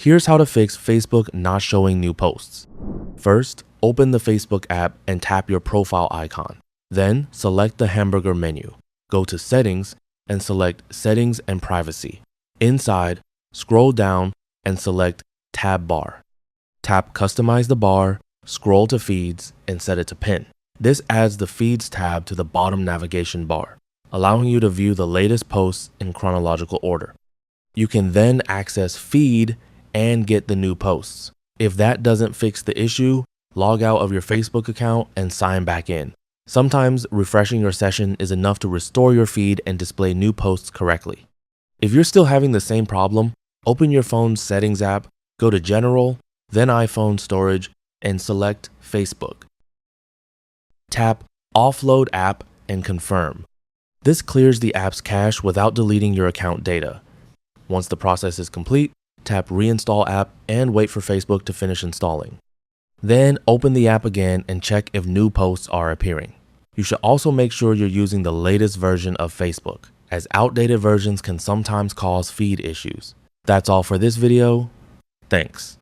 Here's how to fix Facebook not showing new posts. First, open the Facebook app and tap your profile icon. Then select the hamburger menu. Go to Settings and select Settings and Privacy. Inside, scroll down and select Tab Bar. Tap Customize the bar, scroll to Feeds, and set it to Pin. This adds the Feeds tab to the bottom navigation bar, allowing you to view the latest posts in chronological order. You can then access Feed and get the new posts. If that doesn't fix the issue, log out of your Facebook account and sign back in. Sometimes refreshing your session is enough to restore your feed and display new posts correctly. If you're still having the same problem, open your phone's Settings app, go to General, then iPhone Storage, and select Facebook. Tap Offload App and confirm. This clears the app's cache without deleting your account data. Once the process is complete, tap Reinstall App and wait for Facebook to finish installing. Then open the app again and check if new posts are appearing. You should also make sure you're using the latest version of Facebook, as outdated versions can sometimes cause feed issues. That's all for this video. Thanks.